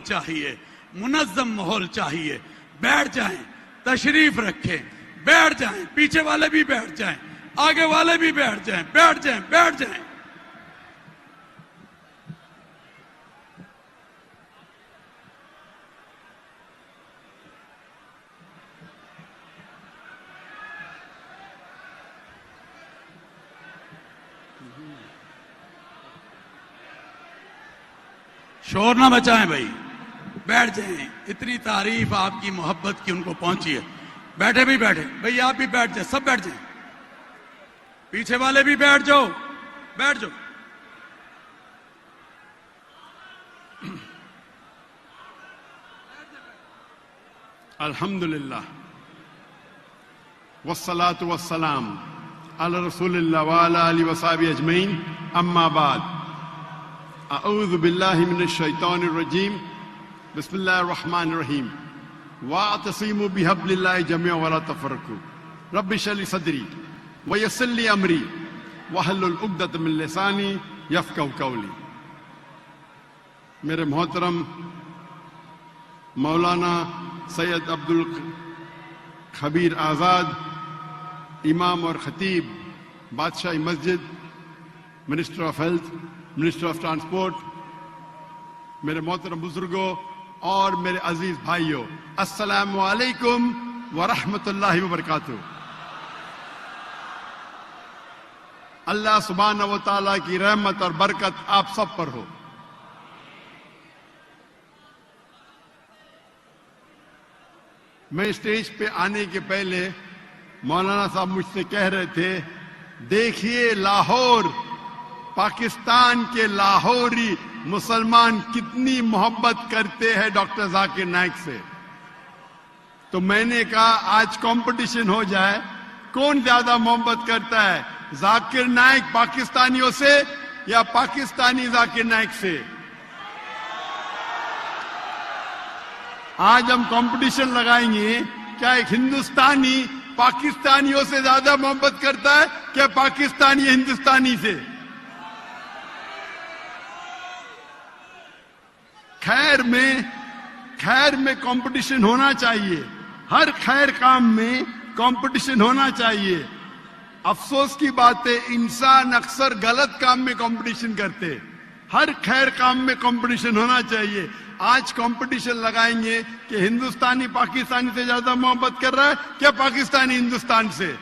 چاہیے، منظم ماحول چاہیے. بیٹھ جائیں، تشریف رکھیں، بیٹھ جائیں، پیچھے والے بھی بیٹھ جائیں، آگے والے بھی بیٹھ جائیں، بیٹھ جائیں، بیٹھ جائیں. شور نہ بچائیں بھائی، بیٹھ جائیں. اتنی تعریف آپ کی محبت کی ان کو پہنچی ہے. بیٹھے بھی بیٹھے بھائی، آپ بھی بیٹھ جائیں، سب بیٹھ جائیں، پیچھے والے بھی بیٹھ جاؤ، بیٹھ جاؤ. الحمدللہ والصلاة والسلام علی رسول اللہ وعلی آلہ وصحبہ اجمعین. اما بعد، اعوذ باللہ من الشیطان الرجیم. بسم اللہ الرحمن الرحیم. واعتصموا بحبل اللہ جميعا ولا تفرقوا. رب اشرح لي صدری ویسر لي امری واحلل عقدۃ من لسانی یفقہوا قولی. میرے محترم مولانا سید عبد الخبیر آزاد، امام اور خطیب بادشاہی مسجد، minister of health, minister of transport, میرے محترم بزرگوں اور میرے عزیز بھائیوں، السلام علیکم ورحمۃ اللہ وبرکاتہ. اللہ سبحانہ و تعالیٰ کی رحمت اور برکت آپ سب پر ہو. میں اسٹیج پہ آنے کے پہلے مولانا صاحب مجھ سے کہہ رہے تھے، دیکھیے لاہور، پاکستان کے لاہوری مسلمان کتنی محبت کرتے ہیں ڈاکٹر ذاکر نائک سے. تو میں نے کہا آج کمپٹیشن ہو جائے، کون زیادہ محبت کرتا ہے، ذاکر نائک پاکستانیوں سے یا پاکستانی ذاکر نائک سے. آج ہم کمپٹیشن لگائیں گے، کیا ایک ہندوستانی پاکستانیوں سے زیادہ محبت کرتا ہے کیا پاکستانی ہندوستانی سے. خیر میں کمپٹیشن ہونا چاہیے، ہر خیر کام میں کمپٹیشن ہونا چاہیے. افسوس کی بات ہے انسان اکثر غلط کام میں کمپٹیشن کرتے. ہر خیر کام میں کمپٹیشن ہونا چاہیے. آج کمپٹیشن لگائیں گے کہ ہندوستانی پاکستانی سے زیادہ محبت کر رہا ہے کیا پاکستانی ہندوستان سے.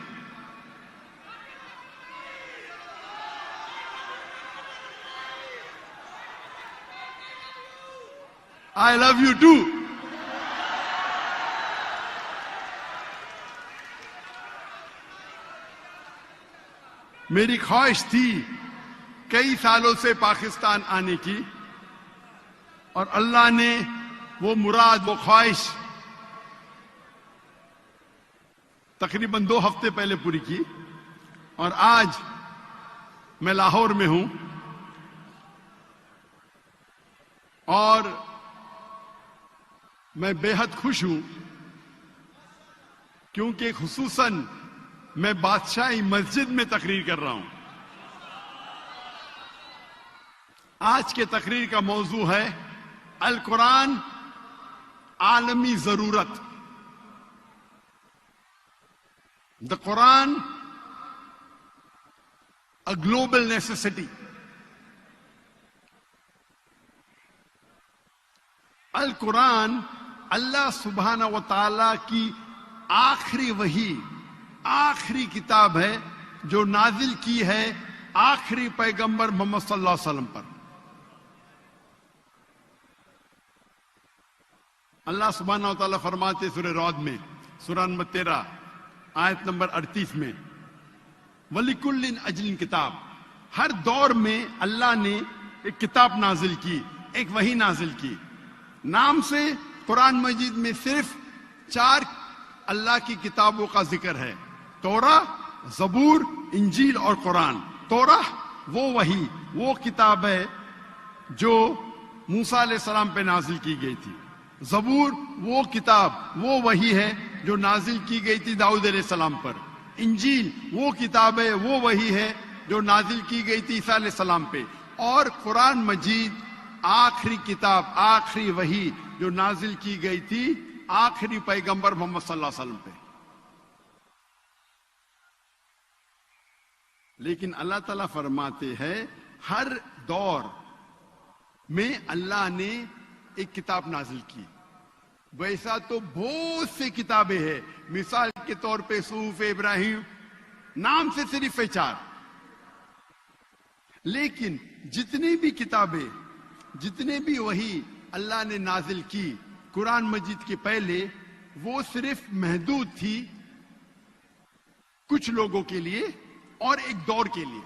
I love you too. میری خواہش تھی کئی سالوں سے پاکستان آنے کی، اور اللہ نے وہ مراد، وہ خواہش تقریباً 2 ہفتے پہلے پوری کی. اور آج میں لاہور میں ہوں، اور میں بے حد خوش ہوں کیونکہ خصوصاً میں بادشاہی مسجد میں تقریر کر رہا ہوں. آج کے تقریر کا موضوع ہے القرآن عالمی ضرورت. The Quran a global necessity. القرآن اللہ سبحانہ و تعالی کی آخری وحی، آخری کتاب ہے جو نازل کی ہے آخری پیغمبر محمد صلی اللہ علیہ وسلم پر. اللہ سبحانہ و تعالیٰ فرماتے سورہ رعد میں، سورہ نمبر 13 آیت نمبر 38 میں، وَلِكُلٍّ أَجْلٍ کتاب. ہر دور میں اللہ نے ایک کتاب نازل کی، ایک وحی نازل کی. نام سے قرآن مجید میں صرف 4 اللہ کی کتابوں کا ذکر ہے، توراہ، زبور، انجیل اور قرآن. توراہ وہ وحی، وہ کتاب ہے جو موسیٰ علیہ السلام پہ نازل کی گئی تھی. زبور وہ کتاب، وہ وحی ہے جو نازل کی گئی تھی داؤد علیہ السلام پر. انجیل وہ کتاب ہے، وہ وحی ہے جو نازل کی گئی تھی عیسیٰ علیہ السلام پہ. اور قرآن مجید آخری کتاب، آخری وحی جو نازل کی گئی تھی آخری پیغمبر محمد صلی اللہ علیہ وسلم پہ. لیکن اللہ تعالیٰ فرماتے ہیں ہر دور میں اللہ نے ایک کتاب نازل کی. ویسا تو بہت سی کتابیں ہیں. مثال کے طور پہ صحف ابراہیم نام سے صرف 4. لیکن جتنی بھی کتابیں، جتنے بھی وحی اللہ نے نازل کی قرآن مجید کے پہلے، وہ صرف محدود تھی کچھ لوگوں کے لیے اور ایک دور کے لیے.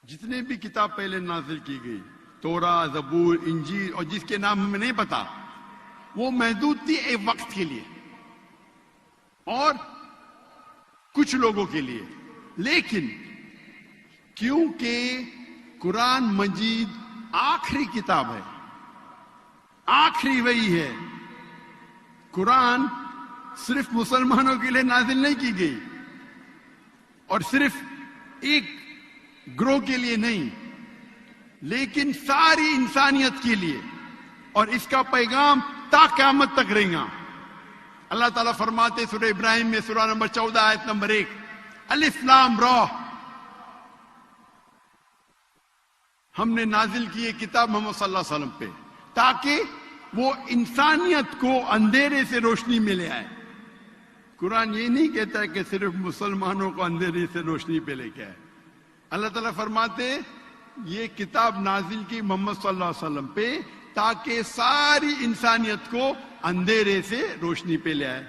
جتنے بھی کتاب پہلے نازل کی گئی، تورات، زبور، انجیل، اور جس کے نام ہمیں نہیں پتا، وہ محدود تھی ایک وقت کے لیے اور کچھ لوگوں کے لیے. لیکن کیونکہ قرآن مجید آخری کتاب ہے، آخری وحی ہے، قرآن صرف مسلمانوں کے لیے نازل نہیں کی گئی اور صرف ایک گروہ کے لیے نہیں، لیکن ساری انسانیت کے لیے، اور اس کا پیغام تا قیامت تک رہے گا. اللہ تعالیٰ فرماتے سورہ ابراہیم میں سورہ نمبر 14 آیت نمبر 1، الف لام را، ہم نے نازل کی یہ کتاب محمد صلی اللہ علیہ وسلم پہ تاکہ وہ انسانیت کو اندھیرے سے روشنی میں لے آئے. قرآن یہ نہیں کہتا ہے کہ صرف مسلمانوں کو اندھیرے سے روشنی پہ لے کے آئے. اللہ تعالیٰ فرماتے یہ کتاب نازل کی محمد صلی اللہ علیہ وسلم پہ تاکہ ساری انسانیت کو اندھیرے سے روشنی پہ لے آئے.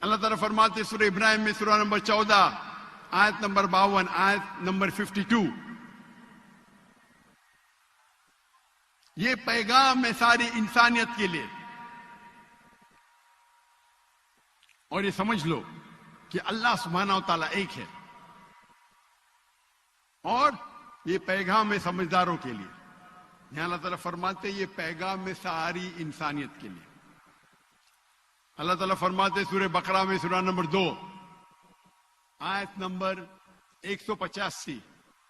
اللہ تعالیٰ فرماتے سورہ ابراہیم میں سورہ نمبر 14 آیت نمبر 52 آیت نمبر 52، یہ پیغام ہے ساری انسانیت کے لیے. اور یہ سمجھ لو کہ اللہ سبحانہ و تعالیٰ ایک ہے، اور یہ پیغام ہے سمجھداروں کے لیے. یہاں اللہ تعالیٰ فرماتے یہ پیغام ہے ساری انسانیت کے لیے. اللہ تعالیٰ فرماتے سورہ بقرہ میں سورہ نمبر 2 آیت نمبر 185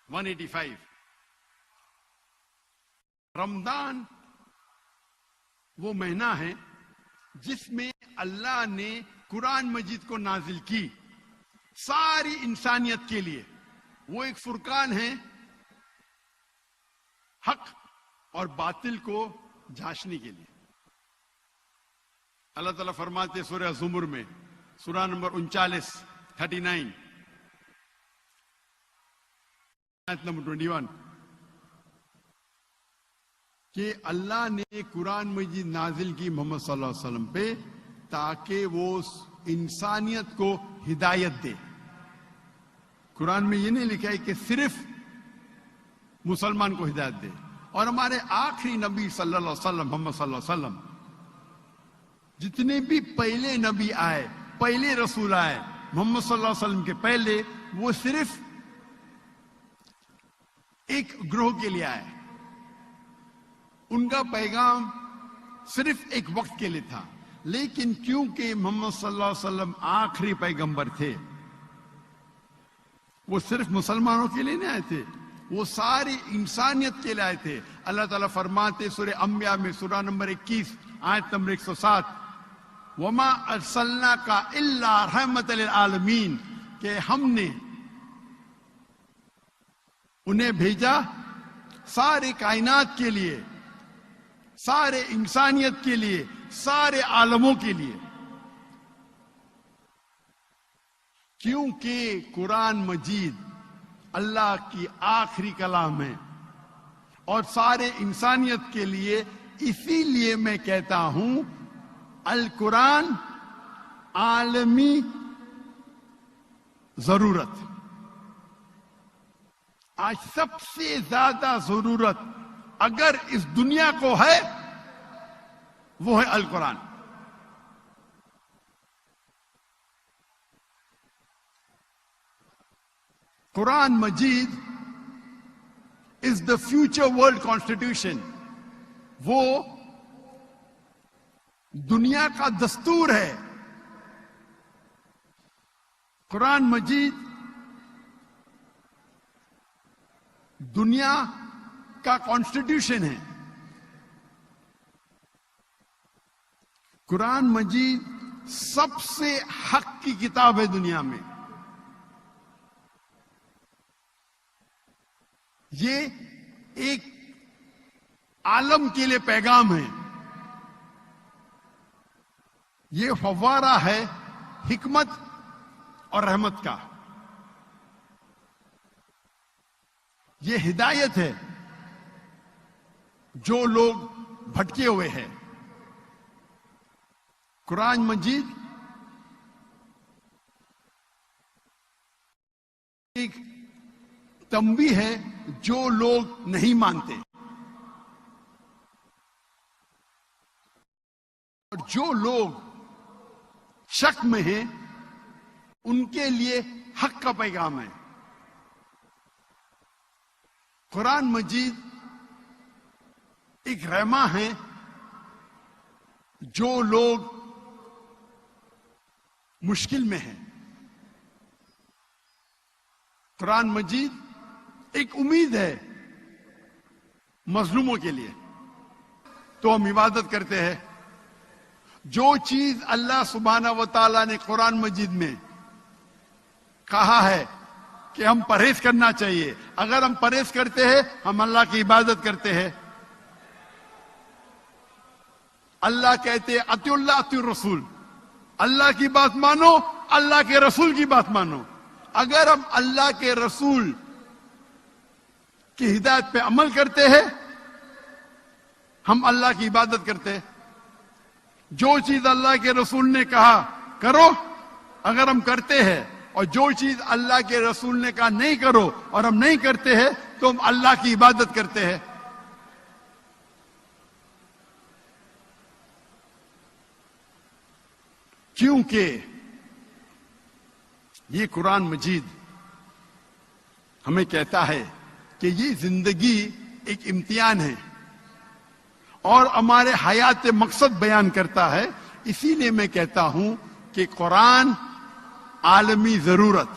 185، رمضان وہ مہینہ ہے جس میں اللہ نے قرآن مجید کو نازل کی ساری انسانیت کے لیے. وہ ایک فرقان ہے حق اور باطل کو جھانچنے کے لیے. اللہ تعالیٰ فرماتے سورہ زمر میں سورہ نمبر 39 39 آیت نمبر 21 کہ اللہ نے قرآن مجید نازل کی محمد صلی اللہ علیہ وسلم پہ تاکہ وہ انسانیت کو ہدایت دے. قرآن میں یہ نہیں لکھا ہے کہ صرف مسلمان کو ہدایت دے. اور ہمارے آخری نبی صلی اللہ علیہ وسلم محمد صلی اللہ علیہ وسلم، جتنے بھی پہلے نبی آئے، پہلے رسول آئے محمد صلی اللہ علیہ وسلم کے پہلے، وہ صرف ایک گروہ کے لیے آئے. ان کا پیغام صرف ایک وقت کے لیے تھا. لیکن کیونکہ محمد صلی اللہ علیہ وسلم آخری پیغمبر تھے، وہ صرف مسلمانوں کے لیے نہیں آئے تھے، وہ ساری انسانیت کے لیے آئے تھے. اللہ تعالیٰ فرماتے سورہ انبیاء میں سورہ نمبر 21 آیت نمبر 107، وَمَا أَرْسَلْنَاكَ إِلَّا رَحْمَةً لِلْعَالَمِينَ، کہ ہم نے انہیں بھیجا سارے کائنات کے لیے، سارے انسانیت کے لیے، سارے عالموں کے لیے. کیونکہ قرآن مجید اللہ کی آخری کلام ہے اور سارے انسانیت کے لیے. اسی لیے میں کہتا ہوں القرآن عالمی ضرورت. آج سب سے زیادہ ضرورت اگر اس دنیا کو ہے وہ ہے القرآن. قرآن مجید is the future world constitution. وہ دنیا کا دستور ہے. قرآن مجید دنیا کا کانسٹیٹیوشن ہے. قرآن مجید سب سے حق کی کتاب ہے دنیا میں. یہ ایک عالم کے لیے پیغام ہے. یہ فوارہ ہے حکمت اور رحمت کا. یہ ہدایت ہے جو لوگ بھٹکے ہوئے ہیں. قرآن مجید ایک تنبیہ ہے جو لوگ نہیں مانتے، اور جو لوگ شک میں ہیں ان کے لیے حق کا پیغام ہے. قرآن مجید ایک رحمہ ہے جو لوگ مشکل میں ہیں. قرآن مجید ایک امید ہے مظلوموں کے لیے. تو ہم عبادت کرتے ہیں. جو چیز اللہ سبحانہ و تعالیٰ نے قرآن مجید میں کہا ہے کہ ہم پرہیز کرنا چاہیے، اگر ہم پرہیز کرتے ہیں ہم اللہ کی عبادت کرتے ہیں. اللہ کہتے ہیں اطیعوا اللہ اطیعوا الرسول، اللہ کی بات مانو، اللہ کے رسول کی بات مانو. اگر ہم اللہ کے رسول کی ہدایت پہ عمل کرتے ہیں ہم اللہ کی عبادت کرتے ہیں. جو چیز اللہ کے رسول نے کہا کرو اگر ہم کرتے ہیں، اور جو چیز اللہ کے رسول نے کہا نہیں کرو اور ہم نہیں کرتے ہیں تو ہم اللہ کی عبادت کرتے ہیں. کیونکہ یہ قرآن مجید ہمیں کہتا ہے کہ یہ زندگی ایک امتحان ہے اور ہمارے حیات مقصد بیان کرتا ہے. اسی لیے میں کہتا ہوں کہ قرآن عالمی ضرورت.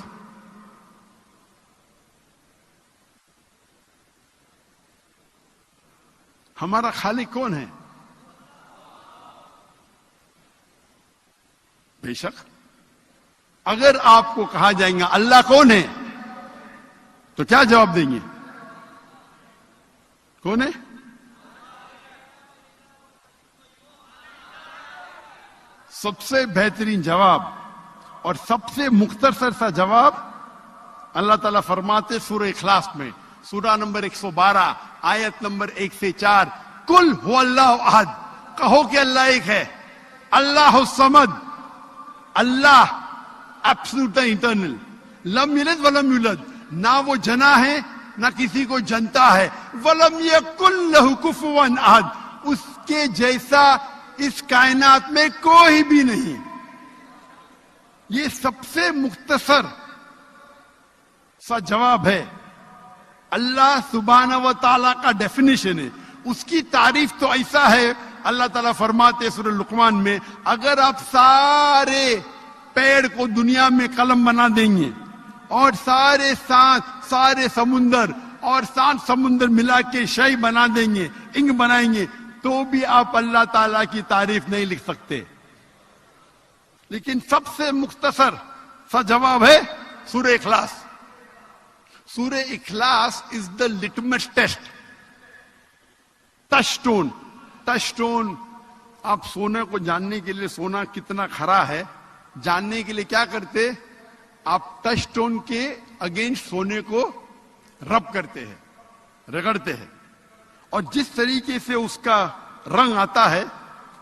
ہمارا خالق کون ہے؟ بے شک اگر آپ کو کہا جائے گا اللہ کون ہے تو کیا جواب دیں گے؟ کون ہے؟ سب سے بہترین جواب اور سب سے مختصر سا جواب اللہ تعالیٰ فرماتے سورہ اخلاص میں، سورہ نمبر 112 آیت نمبر 1 سے 4، قل هو اللہ احد، کہو کہ اللہ ایک ہے. اللہ الصمد، اللہ ایبسولوٹ انٹرنل، لم یلد ولم یولد، نہ وہ جنا ہے نہ کسی کو جنتا ہے. ولم یکن لہ کفوا احد، اس کے جیسا اس کائنات میں کوئی بھی نہیں. یہ سب سے مختصر سا جواب ہے. اللہ سبحانہ و تعالیٰ کا ڈیفینیشن ہے. اس کی تعریف تو ایسا ہے، اللہ تعالیٰ فرماتے سورہ لقمان میں، اگر آپ سارے پیڑ کو دنیا میں قلم بنا دیں گے اور سارے سانس، سارے سمندر اور سات سمندر ملا کے شے بنا دیں گے، انک بنائیں گے، تو بھی آپ اللہ تعالیٰ کی تعریف نہیں لکھ سکتے. لیکن سب سے مختصر سا جواب ہے سورہ اخلاص. سورہ اخلاص از دا لٹمس ٹیسٹ. Touch stone. آپ سونے کو جاننے کے لیے سونا کتنا کھرا ہے جاننے کے لیے کیا کرتے؟ آپ ٹچ سٹون کے اگینسٹ سونے کو رب کرتے ہیں، رگڑتے ہیں، اور جس طریقے سے اس کا رنگ آتا ہے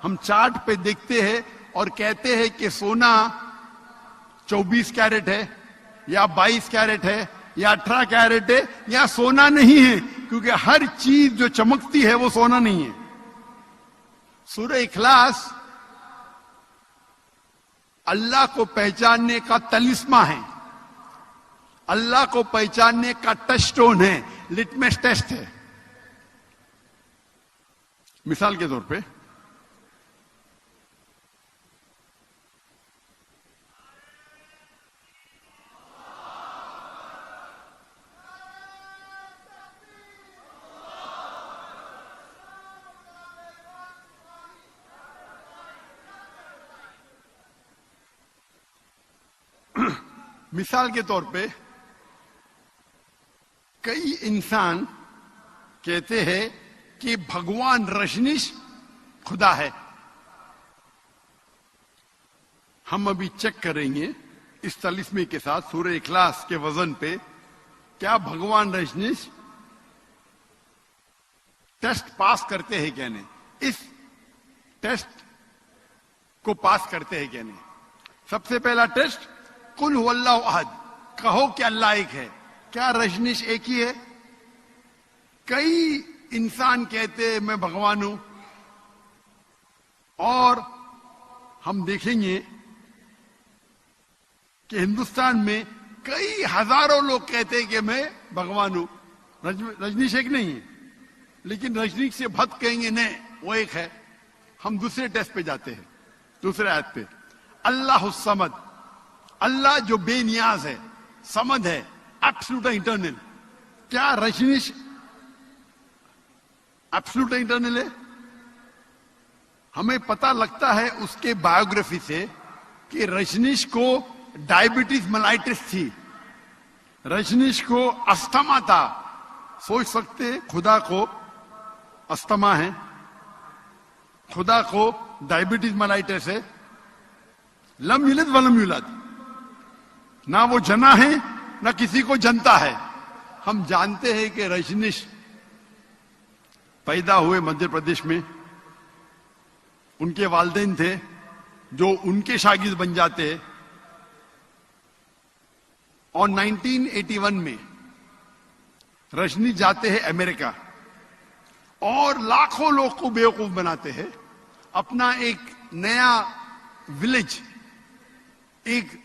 ہم چارٹ پہ دیکھتے ہیں اور کہتے ہیں کہ سونا 24 کیرٹ ہے یا 22 کیرٹ ہے یا 18 کیرٹ ہے، یا سونا نہیں ہے، کیونکہ ہر چیز جو چمکتی ہے وہ سونا نہیں ہے. سورہ اخلاص اللہ کو پہچاننے کا تلسمہ ہے، اللہ کو پہچاننے کا ٹچ سٹون ہے، لٹمس ٹیسٹ ہے. مثال کے طور پہ مثال کے طور پہ کئی انسان کہتے ہیں کہ بھگوان رجنیش خدا ہے. ہم ابھی چیک کریں گے اس تلسمے کے ساتھ سورہ اخلاص کے وزن پہ کیا بھگوان رجنیش ٹیسٹ پاس کرتے ہیں کیا نہیں, اس ٹیسٹ کو پاس کرتے ہیں کیا نہیں. سب سے پہلا ٹیسٹ قل هو اللہ احد, کہو کہ اللہ ایک ہے. کیا رجنیش ایک ہی ہے؟ کئی انسان کہتے ہیں میں بھگوان ہوں, اور ہم دیکھیں گے کہ ہندوستان میں کئی ہزاروں لوگ کہتے ہیں کہ میں بھگوان ہوں. رجنیش ایک نہیں ہے, لیکن رجنیش سے بھت کہیں گے نہیں وہ ایک ہے. ہم دوسرے ٹیسٹ پہ جاتے ہیں, دوسرے آیت پہ. اللہ الصمد, اللہ جو بے نیاز ہے, صمد ہے, ایبسولوٹ انٹرنل. کیا رجنیش ایبسولوٹ انٹرنل ہے؟ ہمیں پتہ لگتا ہے اس کے بایوگرافی سے کہ رجنیش کو ڈائبٹیز ملائٹس تھی, رجنیش کو استھما تھا. سوچ سکتے خدا کو استھما ہے, خدا کو ڈائبٹیز ملائٹس ہے. لم یلد ولم یولد, نہ وہ جنا ہے نہ کسی کو جنتا ہے. ہم جانتے ہیں کہ رجنیش پیدا ہوئے مدھیہ پردیش میں. ان کے والدین تھے جو ان کے شاگرد بن جاتے, اور 1981 میں رجنیش جاتے ہیں امریکہ اور لاکھوں لوگ کو بیوقوف بناتے ہیں. اپنا ایک نیا ولیج, ایک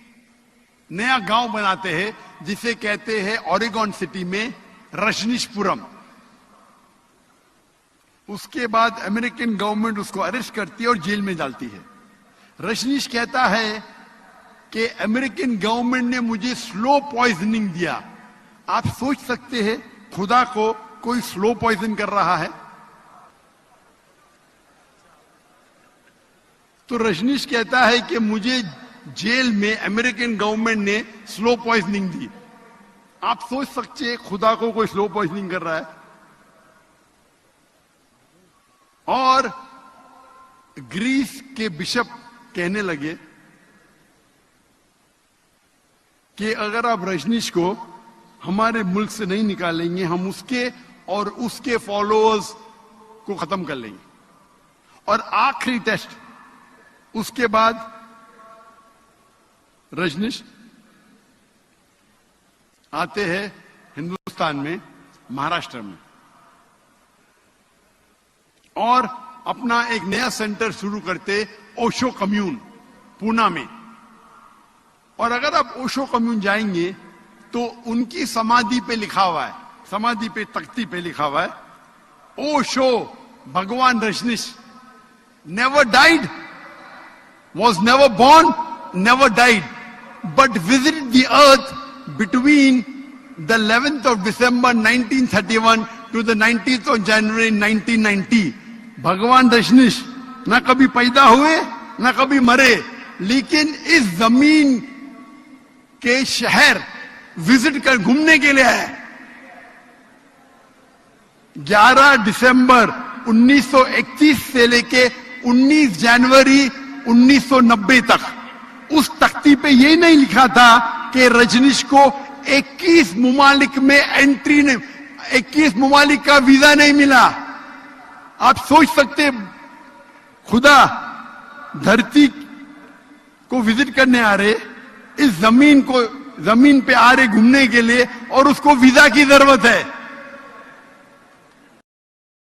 نیا گاؤں بناتے ہیں جسے کہتے ہیں اوریگون سٹی میں رجنیش پورم. اس کے بعد امریکن گورنمنٹ اس کو اریسٹ کرتی ہے اور جیل میں ڈالتی ہے. رجنیش کہتا ہے کہ امریکن گورنمنٹ نے مجھے سلو پوائزننگ دیا. آپ سوچ سکتے ہیں خدا کو کوئی سلو پوائزن کر رہا ہے؟ تو رجنیش کہتا ہے کہ مجھے جیل میں امریکن گورنمنٹ نے سلو پوائزننگ دی. آپ سوچ سکتے ہیں خدا کو کوئی سلو پوائزننگ کر رہا ہے؟ اور گریس کے بشپ کہنے لگے کہ اگر آپ رجنیش کو ہمارے ملک سے نہیں نکالیں گے, ہم اس کے اور اس کے فالوورز کو ختم کر لیں گے. اور آخری ٹیسٹ اس کے بعد رجنیش آتے ہیں ہندوستان میں, مہاراشٹر میں, اور اپنا ایک نیا سینٹر شروع کرتے اوشو کمیون پونا میں. اور اگر آپ اوشو کمیون جائیں گے تو ان کی سمادھی پہ لکھا ہوا ہے, سمادھی پہ تختی پہ لکھا ہوا ہے, اوشو بھگوان Rajneesh never died, was never born, never died, but visited the earth between the 11th of December 1931 to the 19th of January 1990. بھگوان رجنیش نہ کبھی پیدا ہوئے نہ کبھی مرے, لیکن اس زمین کے شہر وزٹ کر گھومنے کے لیے آئے. 11 دسمبر 1931 سے لے کے 19 جنوری 1990 تک اس تختی پہ یہ نہیں لکھا تھا کہ رجنیش کو 21 ممالک میں انٹری نہیں, 21 ممالک کا ویزا نہیں ملا. آپ سوچ سکتے خدا دھرتی کو وزٹ کرنے آ رہے, اس زمین پہ آ رہے گھومنے کے لیے, اور اس کو ویزا کی ضرورت ہے.